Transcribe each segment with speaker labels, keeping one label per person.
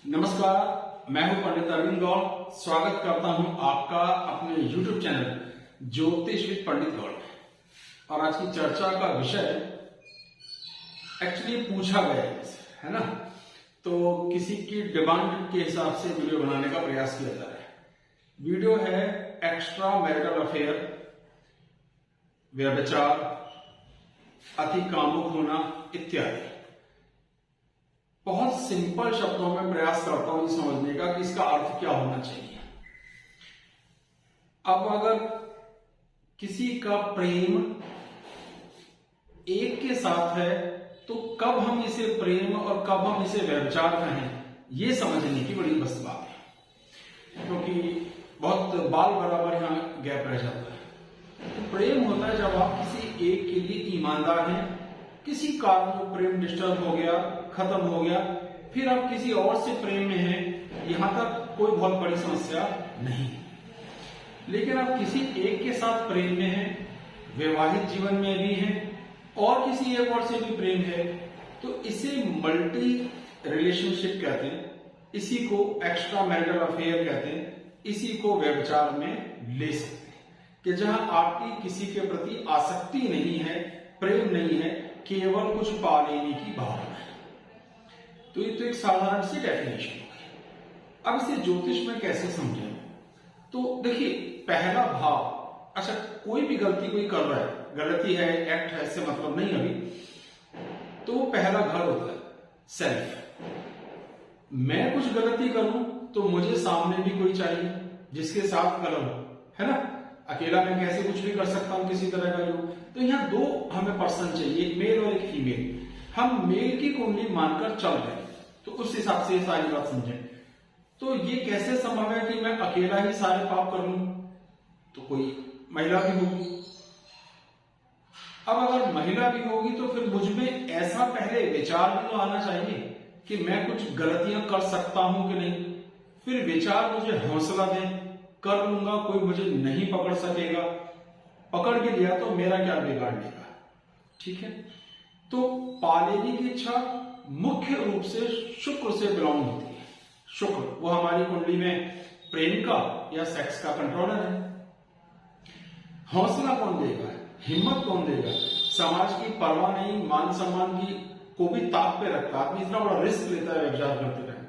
Speaker 1: नमस्कार, मैं हूं पंडित अरविंद गौड़। स्वागत करता हूं आपका अपने YouTube चैनल ज्योतिष विद पंडित गौड़ में। और आज की चर्चा का विषय एक्चुअली पूछा गया है ना, तो किसी की डिमांड के हिसाब से वीडियो बनाने का प्रयास किया जा रहा है। वीडियो है एक्स्ट्रा मैरिटल अफेयर, व्यभिचार, अति कामुक होना इत्यादि। बहुत सिंपल शब्दों में प्रयास करता हूं समझने का कि इसका अर्थ क्या होना चाहिए। अब अगर किसी का प्रेम एक के साथ है तो कब हम इसे प्रेम और कब हम इसे व्यभिचार कहें, यह समझने की बड़ी बस बात है, क्योंकि बहुत बाल बराबर यहां गैप रह जाता है। तो प्रेम होता है जब आप किसी एक के लिए ईमानदार हैं, किसी कारण वो प्रेम डिस्टर्ब हो गया, खत्म हो गया, फिर आप किसी और से प्रेम में हैं, यहां तक कोई बहुत बड़ी समस्या नहीं। लेकिन आप किसी एक के साथ प्रेम में हैं, वैवाहिक जीवन में भी हैं और किसी एक और से भी प्रेम है, तो इसे मल्टी रिलेशनशिप कहते हैं, इसी को एक्स्ट्रा मैरिटल अफेयर कहते हैं, इसी को व्यभिचार में ले सकते हैं कि जहां आपकी किसी के प्रति आसक्ति नहीं है, प्रेम नहीं है, केवल कुछ पा लेने की भावना है। तो ये तो एक साधारण सी डेफिनेशन है। अब इसे ज्योतिष में कैसे समझें? तो देखिए, पहला भाव, अच्छा कोई भी गलती कोई कर रहा है, गलती है, एक्ट है, इससे मतलब नहीं अभी, तो वो पहला घर होता है सेल्फ। मैं कुछ गलती करूं तो मुझे सामने भी कोई चाहिए जिसके साथ कलम हो, है ना। अकेला मैं कैसे कुछ भी कर सकता हूं किसी तरह का योग। तो यहां दो हमें पर्सन चाहिए, एक मेल और एक फीमेल। हम मेल की कुंडली मानकर चल रहे हैं, तो उस हिसाब से सारी बात समझें। तो ये कैसे संभव है कि मैं अकेला ही सारे पाप कर लूं? तो कोई महिला भी होगी। अब अगर महिला भी होगी तो फिर मुझ में ऐसा पहले विचार भी तो आना चाहिए कि मैं कुछ गलतियां कर सकता हूं कि नहीं। फिर विचार मुझे हौसला दें, कर लूंगा, कोई मुझे नहीं पकड़ सकेगा, पकड़ भी लिया तो मेरा क्या बिगाड़ लेगा, ठीक है। तो पालेने की इच्छा मुख्य रूप से शुक्र से बिलोंग होती है। शुक्र वो हमारी कुंडली में प्रेम का या सेक्स का कंट्रोलर है। हौसला कौन देगा, हिम्मत कौन देगा? समाज की परवाह नहीं, मान सम्मान की को भी ताक पे रखता आदमी, इतना बड़ा रिस्क लेता है व्यभिचार करते टाइम।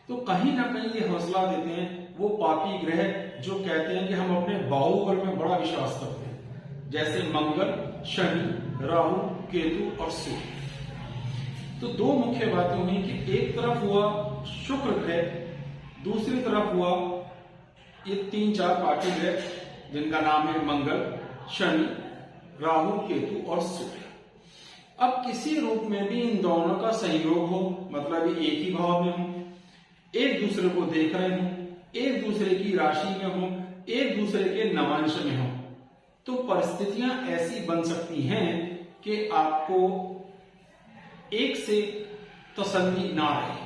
Speaker 1: तो कहीं ना कहीं ये हौसला देते हैं वो पापी ग्रह जो कहते हैं कि हम अपने बाहुबल में बड़ा विश्वास करते हैं, जैसे मंगल, शनि, राहु, केतु और सूर्य। तो दो मुख्य बातें हुई कि एक तरफ हुआ शुक्र ग्रह, दूसरी तरफ हुआ ये 3-4 पापी ग्रह जिनका नाम है मंगल, शनि, राहु, केतु और सूर्य। अब किसी रूप में भी इन दोनों का संयोग हो, मतलब एक ही भाव में हो, एक दूसरे को देख रहे हो, एक दूसरे की राशि में हो, एक दूसरे के नवांश में हो, तो परिस्थितियां ऐसी बन सकती हैं कि आपको एक से तसल्ली ना रहे,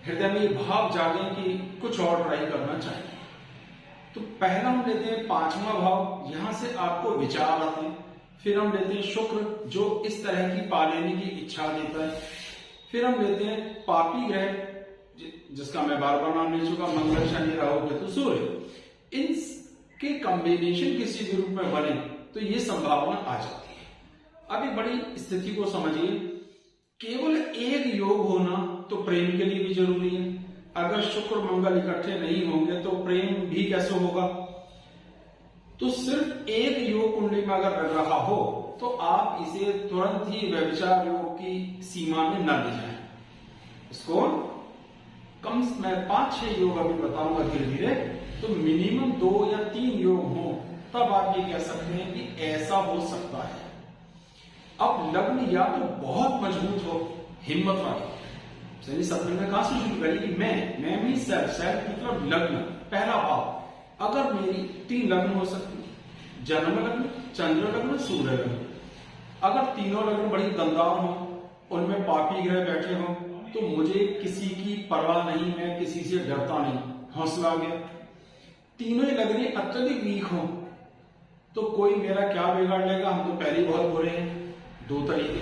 Speaker 1: हृदय में भाव जागे कि कुछ और ट्राई करना चाहिए। तो पहला हम लेते हैं 5वां भाव, यहां से आपको विचार आते हैं। फिर हम लेते हैं शुक्र जो इस तरह की पालेने की इच्छा देता है। फिर हम लेते हैं पापी ग्रह जिसका मैं बार बार नाम ले चुका, मंगल, शनि, राहु, केतु, सूर्य। इनके कॉम्बिनेशन किसी भी रूप में बने तो ये संभावना आ जाती है। अभी बड़ी स्थिति को समझिए, केवल एक योग होना तो प्रेम के लिए भी जरूरी है। अगर शुक्र मंगल इकट्ठे नहीं होंगे तो प्रेम भी कैसे होगा? तो सिर्फ एक योग कुंडली में अगर लग रहा हो तो आप इसे तुरंत ही व्यभिचार योग की सीमा में न ले जाएं। इसको कम मैं 5-6 योग अभी बताऊंगा धीरे धीरे, तो मिनिमम 2 या 3 योग हो तब आप ये कह सकते हैं कि ऐसा हो सकता है। अब लग्न या तो बहुत मजबूत हो, हिम्मत वाली, सही सपने में कहां से शुरू करें कि मैं भी सेल्फ मतलब लग्न पहला भाव। अगर मेरी 3 लग्न हो सकती है, जन्म लग्न, चंद्र लग्न, सूर्य लग्न। अगर तीनों लग्न बड़ी दमदार हो, उनमें पापी ग्रह बैठे हो, तो मुझे किसी की परवाह नहीं, मैं किसी से डरता नहीं, हौसला आ गया। तीनों ही लग्न अत्यधिक वीक हो तो कोई मेरा क्या बिगाड़ लेगा, हम तो पहले ही बहुत बुरे हैं। 2 तरीके,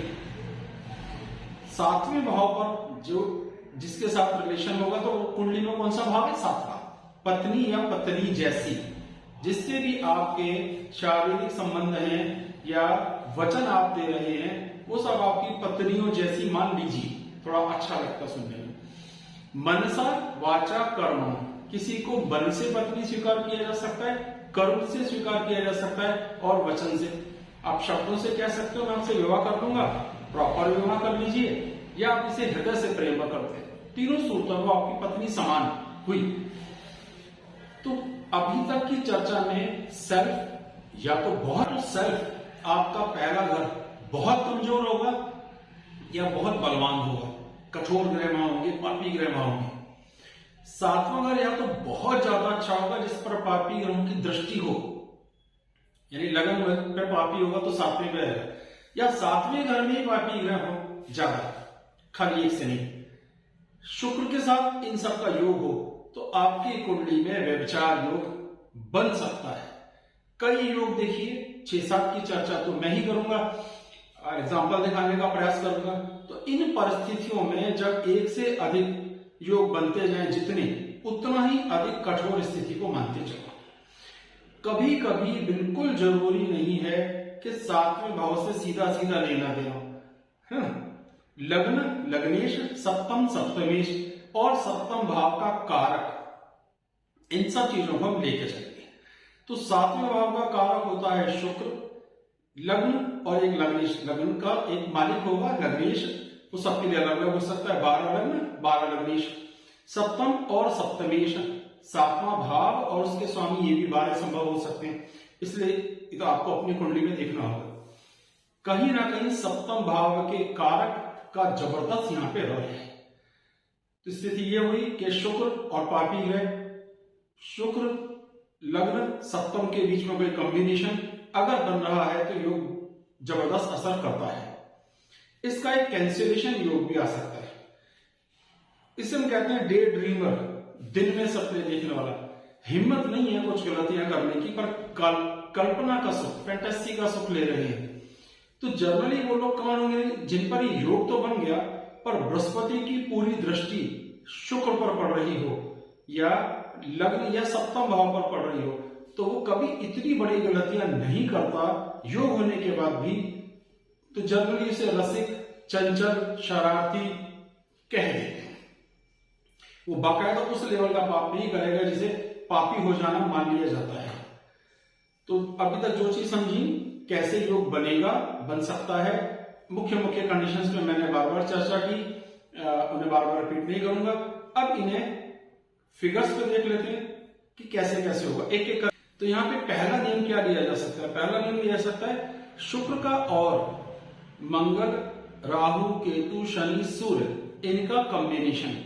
Speaker 1: सातवें भाव पर जो जिसके साथ रिलेशन होगा तो कुंडली में कौन सा भाव है? सातवां। पत्नी या पत्नी जैसी, जिससे भी आपके शारीरिक संबंध हैं या वचन आप दे रहे हैं वो सब आपकी पत्नियों जैसी मान लीजिए, थोड़ा अच्छा लगता सुनने में। मनसा वाचा कर्म, किसी को मन से पत्नी स्वीकार किया जा सकता है, कर्म से स्वीकार किया जा सकता है और वचन से। आप शब्दों से कह सकते हो मैं आपसे विवाह कर लूंगा, प्रॉपर विवाह कर लीजिए, या आप इसे हृदय से प्रेम करते हैं। तीनों सूरतों में आपकी पत्नी समान हुई। तो अभी तक की चर्चा में सेल्फ या तो बहुत सेल्फ आपका पहला घर बहुत कमजोर होगा या बहुत बलवान होगा, कठोर ग्रह होंगे, पापी ग्रह होंगे। सातवां घर या तो बहुत ज्यादा अच्छा होगा जिस पर पापी ग्रहों की दृष्टि हो, यानी लगन पे पापी होगा तो सातवें पे है, या सातवें घर में ही पापी ग्रह हो ज्यादा, खाली एक से नहीं। शुक्र के साथ इन सब का योग हो तो आपकी कुंडली में व्यभिचार योग बन सकता है। कई योग देखिए, 6-7 की चर्चा तो मैं ही करूंगा, एग्जाम्पल दिखाने का प्रयास करूंगा। तो इन परिस्थितियों में जब एक से अधिक योग बनते जाएं जितने, उतना ही अधिक कठोर स्थिति को मानते चलो। कभी कभी बिल्कुल जरूरी नहीं है कि सातवें भाव से सीधा सीधा लेना देना। लग्न, लग्नेश, सप्तम, सप्तमेश और सप्तम भाव का कारक, इन सब चीजों को हम लेके चलेंगे। तो सातवें भाव का कारक होता है शुक्र, लग्न और एक लग्नेश। लग्न का एक मालिक होगा लग्नेश, तो सबके लिए अलग अलग हो सकता है, 12 लग्न 12 लग्नेश। सप्तम और सप्तमेश, सातवां भाव और उसके स्वामी ये भी 12 संभव हो सकते हैं, इसलिए तो आपको अपनी कुंडली में देखना होगा। कहीं ना कहीं सप्तम भाव के कारक का जबरदस्त यहां पे रोल है। तो स्थिति ये हुई कि शुक्र और पापी ग्रह, शुक्र लग्न सप्तम के बीच में कोई कॉम्बिनेशन अगर बन रहा है तो योग जबरदस्त असर करता है। इसका एक कैंसिलेशन योग भी आ सकता है। इसे हम कहते हैं डे ड्रीमर, दिन में सपने देखने वाला। हिम्मत नहीं है कुछ गलतियां करने की, पर कल्पना का सुख, फैंटेसी का सुख ले रहे हैं। तो जनरली वो लोग कौन होंगे जिन पर योग तो बन गया पर बृहस्पति की पूरी दृष्टि शुक्र पर पड़ रही हो या लग्न या सप्तम भाव पर पड़ रही हो, तो वो कभी इतनी बड़ी गलतियां नहीं करता योग होने के बाद भी। तो जनरली उसे रसिक, चंचल, शरारती कह देते हैं। वो बाकायदा उस लेवल का पाप नहीं करेगा जिसे पापी हो जाना मान लिया जाता है। तो अभी तक जो चीज समझी, कैसे योग बनेगा, बन सकता है, मुख्य मुख्य कंडीशंस में मैंने बार बार चर्चा की, उन्हें बार बार रिपीट नहीं करूंगा। अब इन्हें फिगर्स पे देख लेते हैं कि कैसे कैसे होगा एक एक कर। तो यहाँ पे पहला नियम क्या लिया जा सकता है? पहला नियम लिया जा सकता है शुक्र का और मंगल, राहु, केतु, शनि, सूर्य इनका कॉम्बिनेशन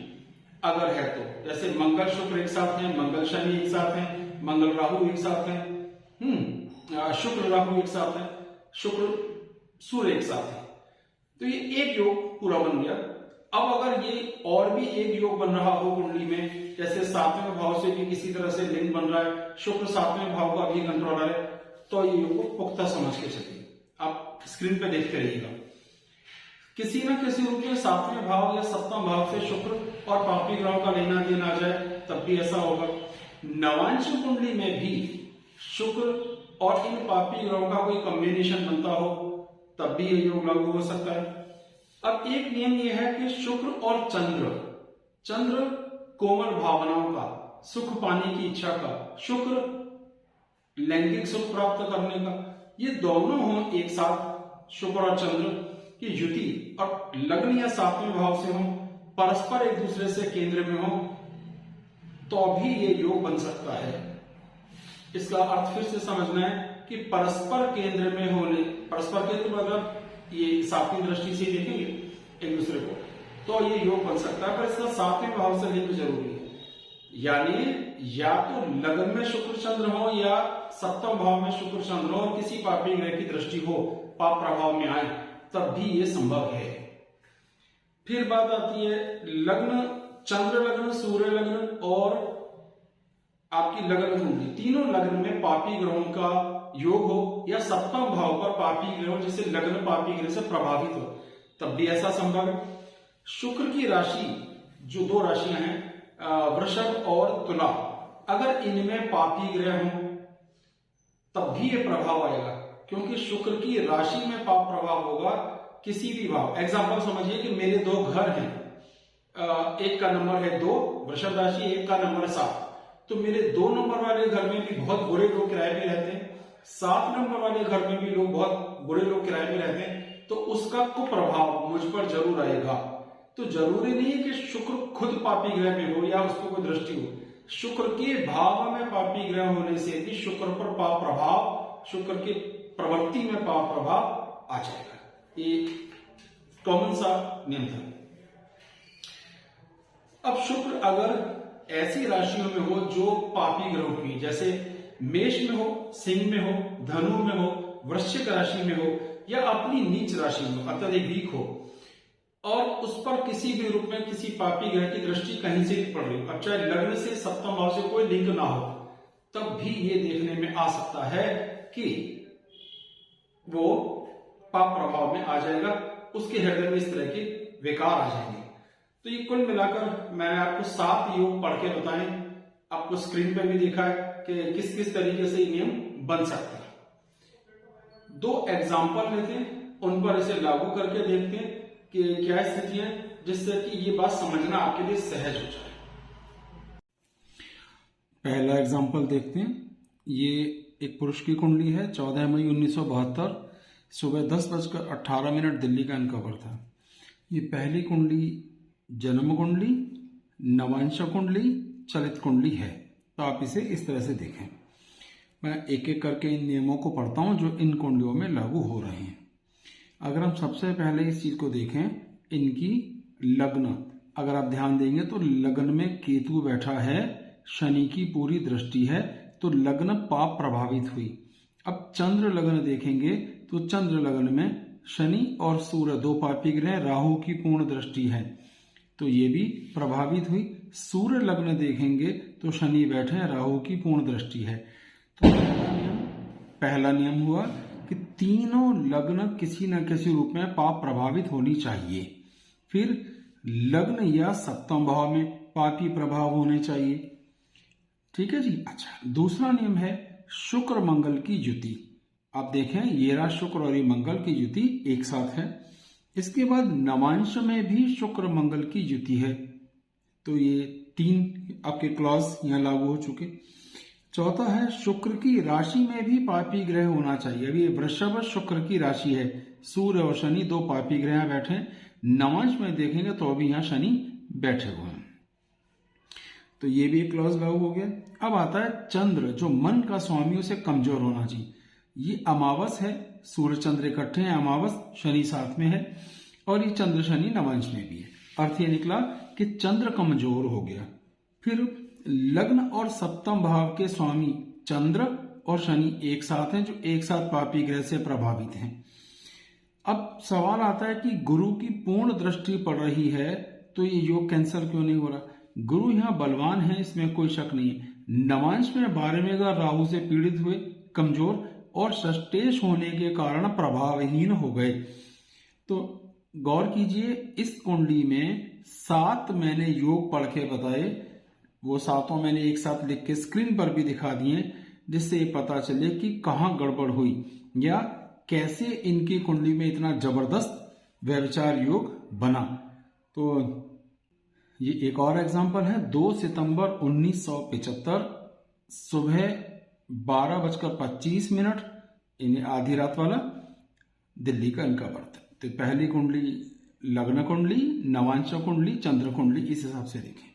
Speaker 1: अगर है तो, जैसे मंगल शुक्र एक साथ हैं, मंगल शनि एक साथ हैं, मंगल राहु एक साथ हैं, शुक्र राहु एक साथ है, शुक्र सूर्य एक साथ है, तो ये एक योग पूरा बन गया। अब अगर ये और भी एक योग बन रहा हो कुंडली में, जैसे सातवें भाव से भी किसी तरह से लिंक बन रहा है, शुक्र सातवें भाव का भी कंट्रोलर है, तो ये योग को पुख्ता समझ के चलिए। आप स्क्रीन पे देखते रहिएगा। किसी न किसी रूप में सातवें भाव या सप्तम भाव से शुक्र और पापी ग्रहों का लेना देना आ जाए तब भी ऐसा होगा। नवांश कुंडली में भी शुक्र और इन पापी ग्रहों का कोई कॉम्बिनेशन बनता हो तब भी ये योग लागू हो सकता है। अब एक नियम यह है कि शुक्र और चंद्र कोमल भावनाओं का, सुख पाने की इच्छा का, शुक्र लैंगिक सुख प्राप्त करने का, ये दोनों हो एक साथ, शुक्र और चंद्र की युति और लग्न या सातवें भाव से हो, परस्पर एक दूसरे से केंद्र में हो, तो भी ये योग बन सकता है। इसका अर्थ फिर से समझना है कि परस्पर केंद्र में होने, परस्पर केंद्र मतलब ये सातवीं दृष्टि से देखेंगे एक दूसरे को, तो ये योग बन सकता है, पर इसका सातवें भाव से लिंक जरूरी है। यानी या तो लग्न में शुक्र चंद्र हो या सप्तम भाव में शुक्र चंद्र हो और किसी पापी ग्रह की दृष्टि हो, पाप प्रभाव में आए, तब भी ये संभव है। फिर बात आती है लग्न, चंद्र लग्न, सूर्य लग्न और आपकी लग्न कुंडली, तीनों लग्न में पापी ग्रहों का योग हो या सप्तम भाव पर पापी ग्रह जिसे लग्न पापी ग्रह से प्रभावित हो, तब भी ऐसा संभव है। शुक्र की राशि जो दो राशियां हैं वृषभ और तुला, अगर इनमें पापी ग्रह हो तब भी ये प्रभाव आएगा, क्योंकि शुक्र की राशि में पाप प्रभाव होगा किसी भी भाव। एग्जांपल समझिए कि मेरे दो घर हैं, एक का नंबर है 2 वृषभ राशि, एक का नंबर 7, तो मेरे 2 नंबर वाले घर में भी बहुत बुरे लोग किराए पे रहते हैं, 7 नंबर वाले घर में भी लोग बहुत बुरे लोग किराए पे रहते हैं, तो उसका कुप्रभाव मुझ पर जरूर आएगा। तो जरूरी नहीं है कि शुक्र खुद पापी ग्रह में हो या उस पर कोई दृष्टि हो, शुक्र के भाव में पापी ग्रह होने से भी शुक्र पर पाप प्रभाव, शुक्र की प्रवृत्ति में पाप प्रभाव आ जाएगा। ये कॉमन सा नियम था। अब शुक्र अगर ऐसी राशियों में हो जो पापी ग्रहों की, जैसे मेष में हो, सिंह में हो, धनु में हो, वृश्चिक राशि में हो, या अपनी नीच राशि में अत्यधिक वीक हो, और उस पर किसी भी रूप में किसी पापी ग्रह की दृष्टि कहीं से भी पड़ रही हो, अब चाहे लग्न से सप्तम भाव से कोई लिंक ना हो, तब भी ये देखने में आ सकता है कि वो पाप प्रभाव में आ जाएगा, उसके हृदय में इस तरह के विकार आ जाएंगे। तो ये कुल मिलाकर मैंने आपको 7 योग पढ़ के बताए, आपको स्क्रीन पर भी दिखा है कि किस किस तरीके से नियम बन सकता है। 2 एग्जाम्पल लेते हैं, उन पर इसे लागू करके देखते हैं कि क्या स्थिति है, जिससे कि ये बात समझना आपके लिए सहज हो जाए। पहला एग्जाम्पल देखते हैं। ये एक पुरुष की कुंडली है, 14 मई 1972 सुबह 10:18 दिल्ली का इनका बर्थ था। ये पहली कुंडली जन्म कुंडली, नवांश कुंडली, चलित कुंडली है। तो आप इसे इस तरह से देखें। मैं एक एक करके इन नियमों को पढ़ता हूं जो इन कुंडलियों में लागू हो रहे हैं। अगर हम सबसे पहले इस चीज को देखें, इनकी लग्न, अगर आप ध्यान देंगे तो लग्न में केतु बैठा है, शनि की पूरी दृष्टि है, तो लग्न पाप प्रभावित हुई। अब चंद्र लग्न देखेंगे तो चंद्र लग्न में शनि और सूर्य 2 पापी ग्रह, राहु की पूर्ण दृष्टि है, तो ये भी प्रभावित हुई। सूर्य लग्न देखेंगे तो शनि बैठे हैं, राहु की पूर्ण दृष्टि है। तो पहला नियम हुआ कि तीनों लग्न किसी न किसी रूप में पाप प्रभावित होनी चाहिए। फिर लग्न या सप्तम भाव में पापी प्रभाव होने चाहिए। ठीक है जी। अच्छा, दूसरा नियम है शुक्र मंगल की युति। आप देखें, ये रहा शुक्र और ये मंगल की युति एक साथ है। इसके बाद नवांश में भी शुक्र मंगल की युति है, तो ये 3 आपके क्लॉज यहां लागू हो चुके। चौथा है शुक्र की राशि में भी पापी ग्रह होना चाहिए। अभी वृषभ शुक्र की राशि है, सूर्य और शनि 2 पापी ग्रह बैठे। नवांश में देखेंगे तो अभी यहां शनि बैठे हुए हैं, तो ये भी एक क्लॉज लागू हो गया। अब आता है चंद्र, जो मन का स्वामी, उसे कमजोर होना चाहिए। ये अमावस है, सूर्य चंद्र इकट्ठे हैं, अमावस शनि साथ में है, और ये चंद्र शनि नवांश में भी है। अर्थ ये निकला कि चंद्र कमजोर हो गया। फिर लग्न और सप्तम भाव के स्वामी चंद्र और शनि एक साथ हैं, जो एक साथ पापी ग्रह से प्रभावित हैं। अब सवाल आता है कि गुरु की पूर्ण दृष्टि पड़ रही है, तो ये योग कैंसिल क्यों नहीं हो रहा? गुरु यहाँ बलवान है, इसमें कोई शक नहीं है। नवांश में 12वें घर राहु से पीड़ित हुए, कमजोर, और षष्टेश होने के कारण प्रभावहीन हो गए। तो गौर कीजिए, इस कुंडली में 7 मैंने योग पढ़ के बताए, वो 7 मैंने एक साथ लिख के स्क्रीन पर भी दिखा दिए, जिससे ये पता चले कि कहाँ गड़बड़ हुई या कैसे इनकी कुंडली में इतना जबरदस्त व्यभिचार योग बना। तो ये एक और एग्जांपल है। 2 सितंबर 1975 सुबह 12:25 इन्हें आधी रात वाला दिल्ली का इनका बर्थ। तो पहली कुंडली लग्न कुंडली, नवांश कुंडली, चंद्र कुंडली, इस हिसाब से देखें।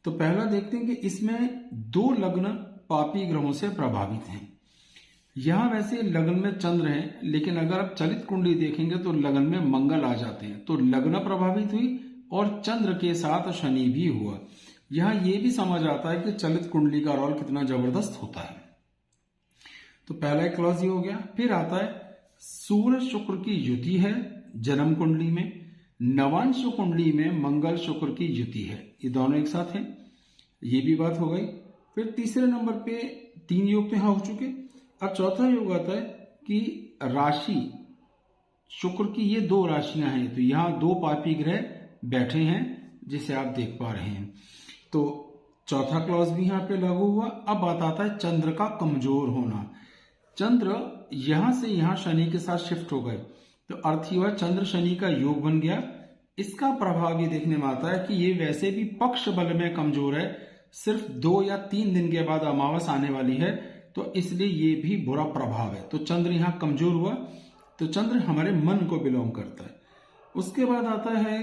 Speaker 1: तो पहला देखते हैं कि इसमें 2 लग्न पापी ग्रहों से प्रभावित हैं। यहां वैसे लग्न में चंद्र है, लेकिन अगर आप चलित कुंडली देखेंगे तो लग्न में मंगल आ जाते हैं, तो लग्न प्रभावित हुई और चंद्र के साथ शनि भी हुआ। यहां यह भी समझ आता है कि चलित कुंडली का रोल कितना जबरदस्त होता है। तो पहला एक क्लॉज ये हो गया। फिर आता है सूर्य शुक्र की युति है जन्म कुंडली में, नवांश कुंडली में मंगल शुक्र की युति है, ये दोनों एक साथ हैं, ये भी बात हो गई। फिर तीसरे नंबर पे 3 योग तो यहां हो चुके। अब चौथा योग आता है कि राशि शुक्र की ये 2 राशियां हैं, तो यहां 2 पापी ग्रह बैठे हैं, जिसे आप देख पा रहे हैं। तो चौथा क्लॉज भी यहाँ पे लागू हुआ। अब बात आता है चंद्र का कमजोर होना। चंद्र यहां से यहां शनि के साथ शिफ्ट हो गए, तो अर्थ हुआ चंद्र शनि का योग बन गया। इसका प्रभाव ये देखने में आता है कि ये वैसे भी पक्ष बल में कमजोर है, सिर्फ 2 या 3 दिन के बाद अमावस आने वाली है, तो इसलिए ये भी बुरा प्रभाव है। तो चंद्र यहां कमजोर हुआ, तो चंद्र हमारे मन को बिलोंग करता है। उसके बाद आता है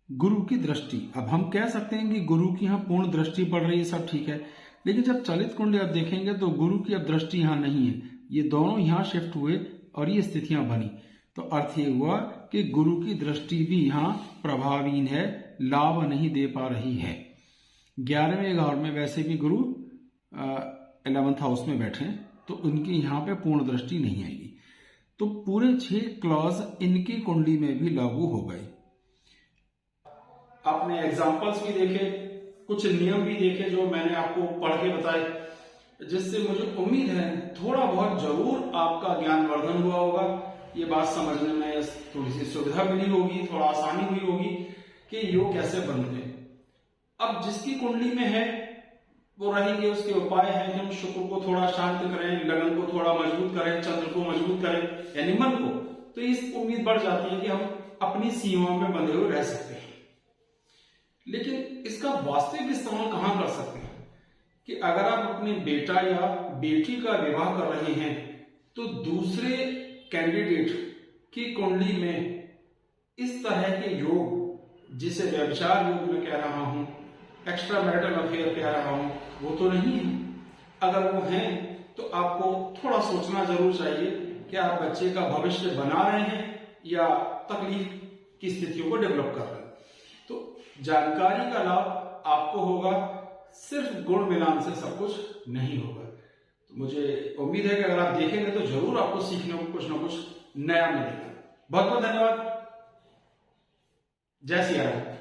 Speaker 1: गुरु की दृष्टि। अब हम कह सकते हैं कि गुरु की यहां पूर्ण दृष्टि पड़ रही है, सब ठीक है, लेकिन जब चलित कुंडली आप देखेंगे तो गुरु की अब दृष्टि यहां नहीं है, ये दोनों यहां शिफ्ट हुए और ये स्थितियां बनी। तो अर्थ ये हुआ कि गुरु की दृष्टि भी यहां प्रभावहीन है, लाभ नहीं दे पा रही है। 11वें घर में वैसे भी गुरु 11th हाउस में बैठे हैं, तो उनकी यहां पे पूर्ण दृष्टि नहीं आएगी। तो पूरे 6 क्लॉज इनकी कुंडली में भी लागू हो गए। आपने एग्जाम्पल्स भी देखे, कुछ नियम भी देखे जो मैंने आपको पढ़ के बताए, जिससे मुझे उम्मीद है थोड़ा बहुत जरूर आपका ज्ञान वर्धन हुआ होगा। ये बात समझने में थोड़ी सी सुविधा मिली होगी, थोड़ा आसानी हुई होगी कि योग कैसे बनते हैं। अब जिसकी कुंडली में है वो रहेंगे, उसके उपाय हैं कि हम शुक्र को थोड़ा शांत करें, लगन को थोड़ा मजबूत करें, चंद्र को मजबूत करें, यानी मन को। तो इस उम्मीद बढ़ जाती है कि हम अपनी सीमाओं में बंधे हुए रह सकते हैं। लेकिन इसका वास्तविक इस्तेमाल कहां कर सकते हैं कि अगर आप अपने बेटा या बेटी का विवाह कर रहे हैं, तो दूसरे कैंडिडेट की कुंडली में इस तरह के योग, जिसे व्यभिचार योग में कह रहा हूं, एक्स्ट्रा मैरिटल अफेयर कह रहा हूं, वो तो नहीं है। अगर वो हैं तो आपको थोड़ा सोचना जरूर चाहिए कि आप बच्चे का भविष्य बना रहे हैं या तकलीफ की स्थितियों को डेवलप कर रहे हैं। तो जानकारी का लाभ आपको होगा, सिर्फ गुण मिलान से सब कुछ नहीं होगा। तो मुझे उम्मीद है कि अगर आप देखेंगे तो जरूर आपको सीखने को कुछ ना कुछ नया मिलेगा। बहुत बहुत धन्यवाद। जय सिया राम।